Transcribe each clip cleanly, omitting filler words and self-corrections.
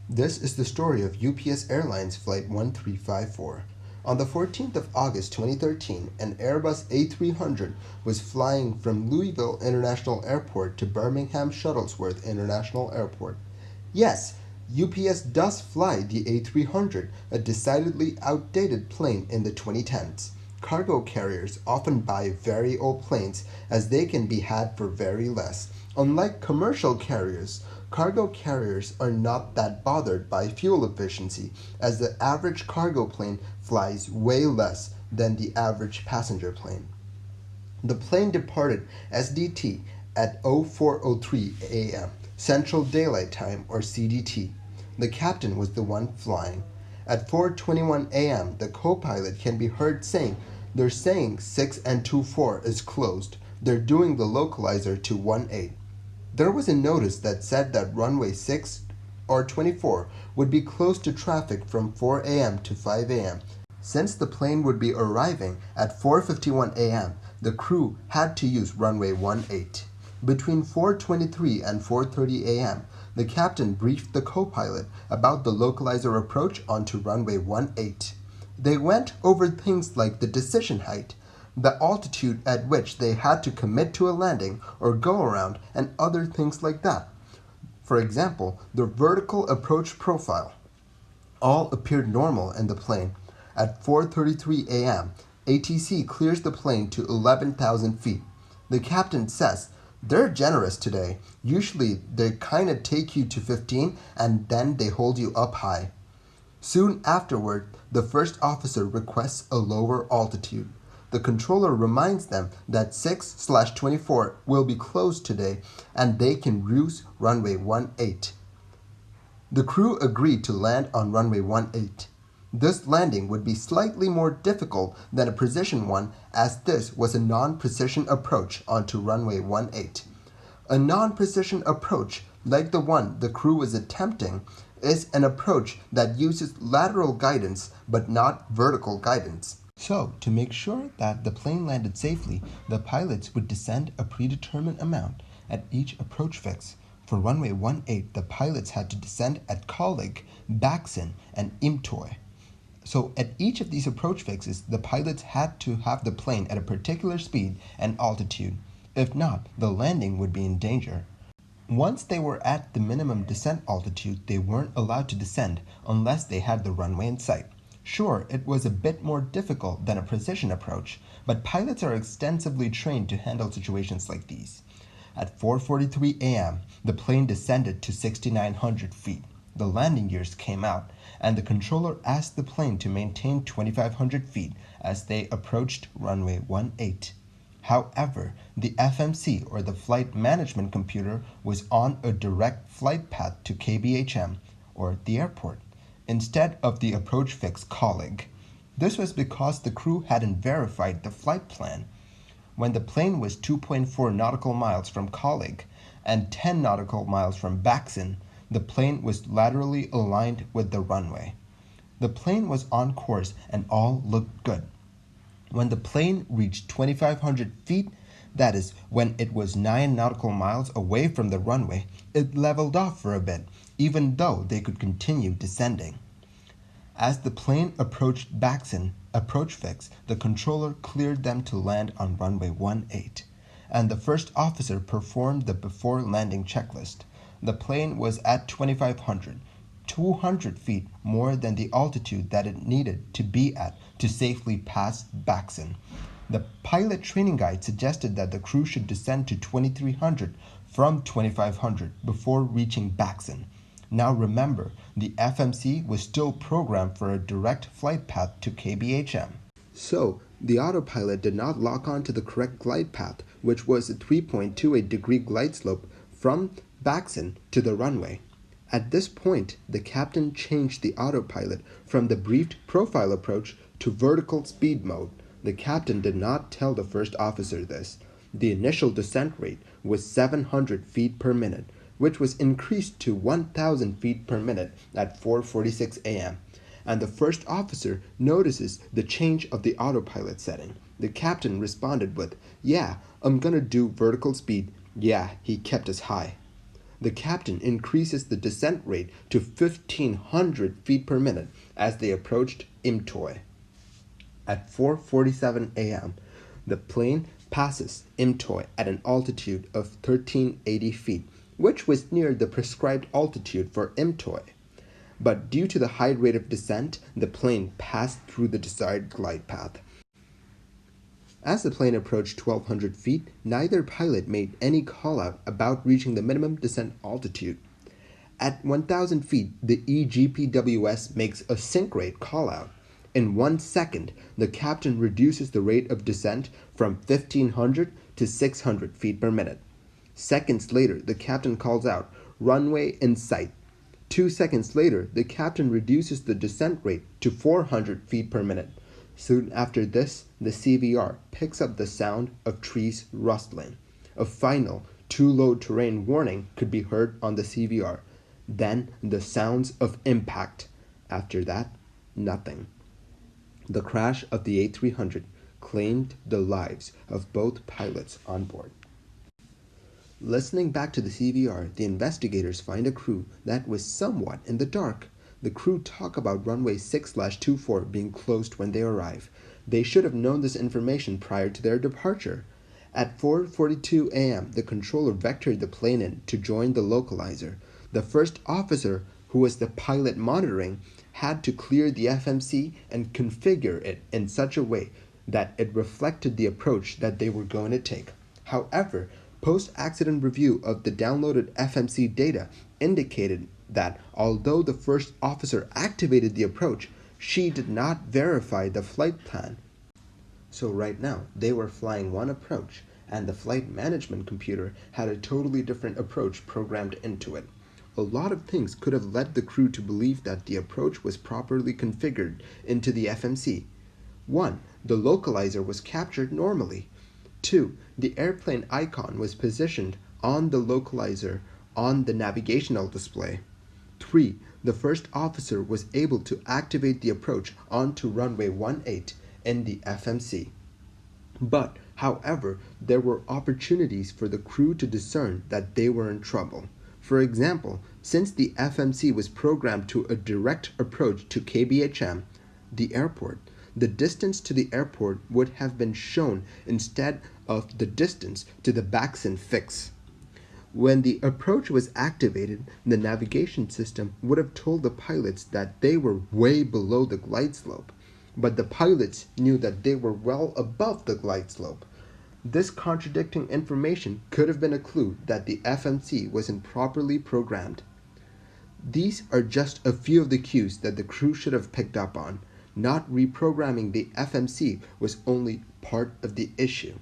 This is the story of UPS Airlines Flight 1354. On the 14th of August 2013, an Airbus A300 was flying from Louisville International Airport to Birmingham-Shuttlesworth International Airport. Yes, UPS does fly the A300, a decidedly outdated plane in the 2010s. Cargo carriers often buy very old planes as they can be had for very less. Unlike commercial carriers, cargo carriers are not that bothered by fuel efficiency, as the average cargo plane flies way less than the average passenger plane. The plane departed SDT at 04:03 a.m. Central Daylight Time, or CDT. The captain was the one flying. At 4:21 a.m., the copilot can be heard saying, "They're saying 6 and 24 is closed. They're doing the localizer to 18." There was a notice that said that runway 6 or 24 would be closed to traffic from 4 a.m. to 5 a.m. Since the plane would be arriving at 4:51 a.m., the crew had to use runway 18. Between 4:23 and 4:30 a.m., the captain briefed the copilot about the localizer approach onto runway 18. They went over things like the decision height, the altitude at which they had to commit to a landing or go around, and other things like that. For example, the vertical approach profile. All appeared normal in the plane. At 4:33 a.m., ATC clears the plane to 11,000 feet. The captain says, "They're generous today. Usually they kinda take you to 15 and then they hold you up high." Soon afterward, the first officer requests a lower altitude. The controller reminds them that 6/24 will be closed today and they can use runway 18. The crew agreed to land on runway 18. This landing would be slightly more difficult than a precision one, as this was a non-precision approach onto runway 18. A non-precision approach, like the one the crew was attempting, is an approach that uses lateral guidance but not vertical guidance. So, to make sure that the plane landed safely, the pilots would descend a predetermined amount at each approach fix. For runway 18, the pilots had to descend at Colleague, Baxen, and Imtoy. So at each of these approach fixes, the pilots had to have the plane at a particular speed and altitude. If not, the landing would be in danger. Once they were at the minimum descent altitude, they weren't allowed to descend unless they had the runway in sight. Sure, it was a bit more difficult than a precision approach, but pilots are extensively trained to handle situations like these. At 4:43 a.m., the plane descended to 6,900 feet. The landing gears came out, and the controller asked the plane to maintain 2,500 feet as they approached runway 18. However, the FMC, or the flight management computer, was on a direct flight path to KBHM, or the airport, instead of the approach fix Colleague. This was because the crew hadn't verified the flight plan. When the plane was 2.4 nautical miles from Colleague and 10 nautical miles from Baxen, the plane was laterally aligned with the runway. The plane was on course and all looked good. When the plane reached 2,500 feet, that is, when it was 9 nautical miles away from the runway, it leveled off for a bit, even though they could continue descending. As the plane approached Baxen approach fix, the controller cleared them to land on runway 18, and the first officer performed the before landing checklist. The plane was at 2,500, 200 feet more than the altitude that it needed to be at to safely pass Baxen. The pilot training guide suggested that the crew should descend to 2,300 from 2,500 before reaching Baxen. Now remember, the FMC was still programmed for a direct flight path to KBHM. So, the autopilot did not lock on to the correct glide path, which was a 3.28 degree glide slope from Baxen to the runway. At this point, the captain changed the autopilot from the briefed profile approach to vertical speed mode. The captain did not tell the first officer this. The initial descent rate was 700 feet per minute, which was increased to 1,000 feet per minute at 4:46 a.m. And the first officer notices the change of the autopilot setting. The captain responded with, "Yeah, I'm gonna do vertical speed." Yeah, he kept us high. the captain increases the descent rate to 1,500 feet per minute as they approached Imtoy. At 4:47 a.m., the plane passes Imtoy at an altitude of 1,380 feet, which was near the prescribed altitude for Imtoy. But due to the high rate of descent, the plane passed through the desired glide path. As the plane approached 1,200 feet, neither pilot made any call-out about reaching the minimum descent altitude. At 1,000 feet, the EGPWS makes a sink rate call-out. In 1 second, the captain reduces the rate of descent from 1,500 to 600 feet per minute. Seconds later, the captain calls out, "Runway in sight." 2 seconds later, the captain reduces the descent rate to 400 feet per minute. Soon after this, the CVR picks up the sound of trees rustling. A final too low terrain warning could be heard on the CVR. Then the sounds of impact. After that, nothing. The crash of the A300 claimed the lives of both pilots on board. Listening back to the CVR, the investigators find a crew that was somewhat in the dark. The crew talk about runway 6/24 being closed when they arrive. They should have known this information prior to their departure. At 4:42 a.m., the controller vectored the plane in to join the localizer. The first officer, who was the pilot monitoring, had to clear the FMC and configure it in such a way that it reflected the approach that they were going to take. However, post-accident review of the downloaded FMC data indicated that although the first officer activated the approach, she did not verify the flight plan. So right now, they were flying one approach, and the flight management computer had a totally different approach programmed into it. A lot of things could have led the crew to believe that the approach was properly configured into the FMC. 1. The localizer was captured normally. 2. The airplane icon was positioned on the localizer on the navigational display. 3. The first officer was able to activate the approach onto runway 18 in the FMC. But, however, there were opportunities for the crew to discern that they were in trouble. For example, since the FMC was programmed to a direct approach to KBHM, the airport, the distance to the airport would have been shown instead of the distance to the Baxen fix. When the approach was activated, the navigation system would have told the pilots that they were way below the glide slope, but the pilots knew that they were well above the glide slope. This contradicting information could have been a clue that the FMC wasn't properly programmed. These are just a few of the cues that the crew should have picked up on. Not reprogramming the FMC was only part of the issue.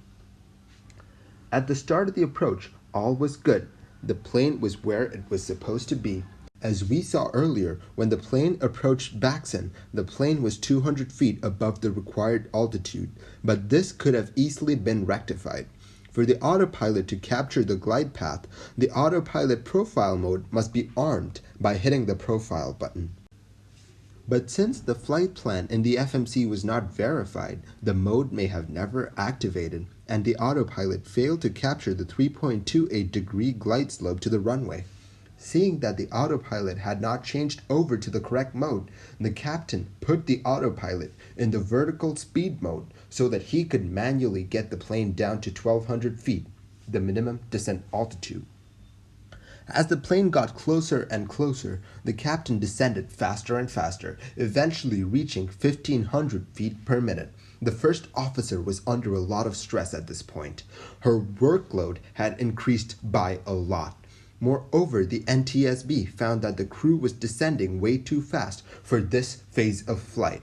At the start of the approach, all was good. The plane was where it was supposed to be. As we saw earlier, when the plane approached Baxen, the plane was 200 feet above the required altitude, but this could have easily been rectified. For the autopilot to capture the glide path, the autopilot profile mode must be armed by hitting the profile button. But since the flight plan in the FMC was not verified, the mode may have never activated, and the autopilot failed to capture the 3.28-degree glide slope to the runway. Seeing that the autopilot had not changed over to the correct mode, the captain put the autopilot in the vertical speed mode so that he could manually get the plane down to 1,200 feet, the minimum descent altitude. As the plane got closer and closer, the captain descended faster and faster, eventually reaching 1,500 feet per minute. The first officer was under a lot of stress at this point. Her workload had increased by a lot. Moreover, the NTSB found that the crew was descending way too fast for this phase of flight.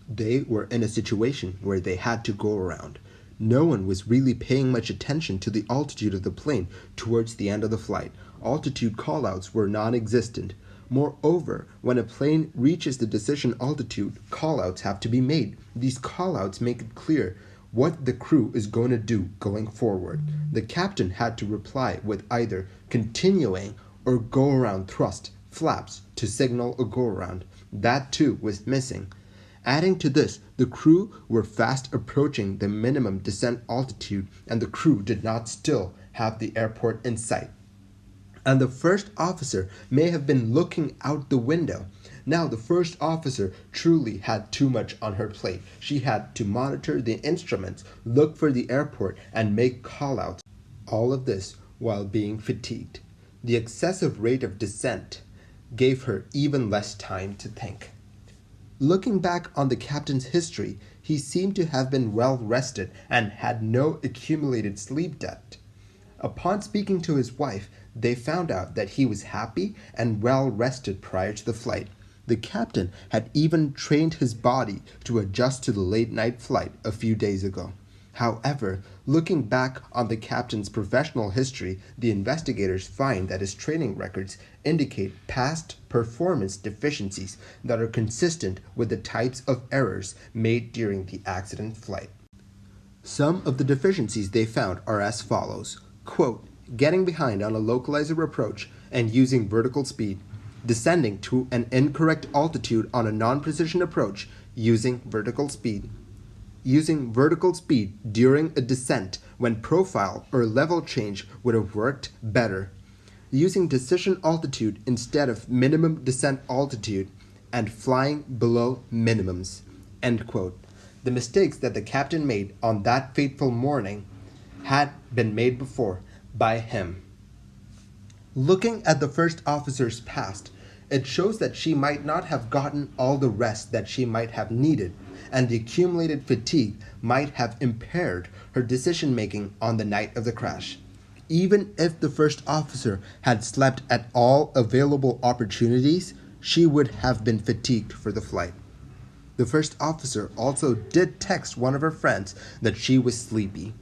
They were in a situation where they had to go around. No one was really paying much attention to the altitude of the plane towards the end of the flight. Altitude callouts were non-existent. Moreover, when a plane reaches the decision altitude, callouts have to be made. These callouts make it clear what the crew is going to do going forward. The captain had to reply with either continuing or go around thrust flaps to signal a go around. That too was missing. Adding to this, the crew were fast approaching the minimum descent altitude, and the crew did not still have the airport in sight. and the first officer may have been looking out the window. Now, the first officer truly had too much on her plate. She had to monitor the instruments, look for the airport, and make callouts. All of this while being fatigued. The excessive rate of descent gave her even less time to think. Looking back on the captain's history, he seemed to have been well rested and had no accumulated sleep debt. Upon speaking to his wife, they found out that he was happy and well rested prior to the flight. The captain had even trained his body to adjust to the late night flight a few days ago. However, looking back on the captain's professional history, the investigators find that his training records indicate past performance deficiencies that are consistent with the types of errors made during the accident flight. Some of the deficiencies they found are as follows. Quote, getting behind on a localizer approach and using vertical speed, descending to an incorrect altitude on a non-precision approach using vertical speed, using vertical speed during a descent when profile or level change would have worked better, using decision altitude instead of minimum descent altitude, and flying below minimums. End quote. The mistakes that the captain made on that fateful morning had been made before by him. Looking at the first officer's past, it shows that she might not have gotten all the rest that she might have needed, and the accumulated fatigue might have impaired her decision-making on the night of the crash. Even if the first officer had slept at all available opportunities, she would have been fatigued for the flight. The first officer also did text one of her friends that she was sleepy.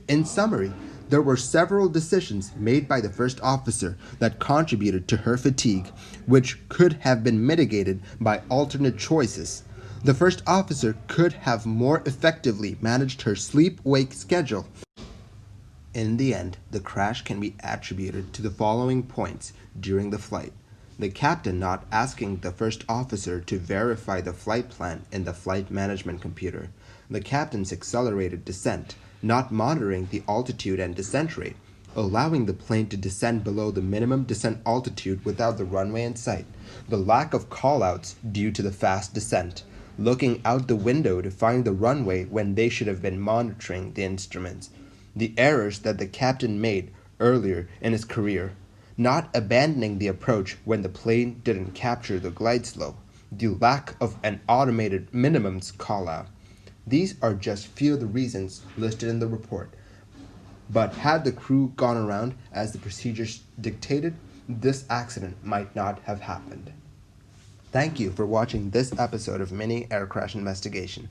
In summary, there were several decisions made by the first officer that contributed to her fatigue, which could have been mitigated by alternate choices. The first officer could have more effectively managed her sleep-wake schedule. In the end, the crash can be attributed to the following points during the flight. The captain not asking the first officer to verify the flight plan in the flight management computer. The captain's accelerated descent, not monitoring the altitude and descent rate, allowing the plane to descend below the minimum descent altitude without the runway in sight, the lack of callouts due to the fast descent, looking out the window to find the runway when they should have been monitoring the instruments, the errors that the captain made earlier in his career, not abandoning the approach when the plane didn't capture the glide slope, the lack of an automated minimums callout. These are just few of the reasons listed in the report. But had the crew gone around as the procedures dictated, this accident might not have happened. Thank you for watching this episode of Mini Air Crash Investigation.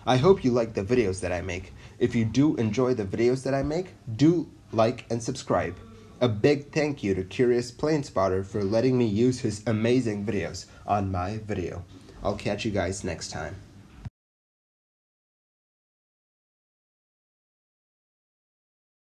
I hope you like the videos that I make. If you do enjoy the videos that I make, do like and subscribe. A big thank you to Curious Plane Spotter for letting me use his amazing videos on my video. I'll catch you guys next time.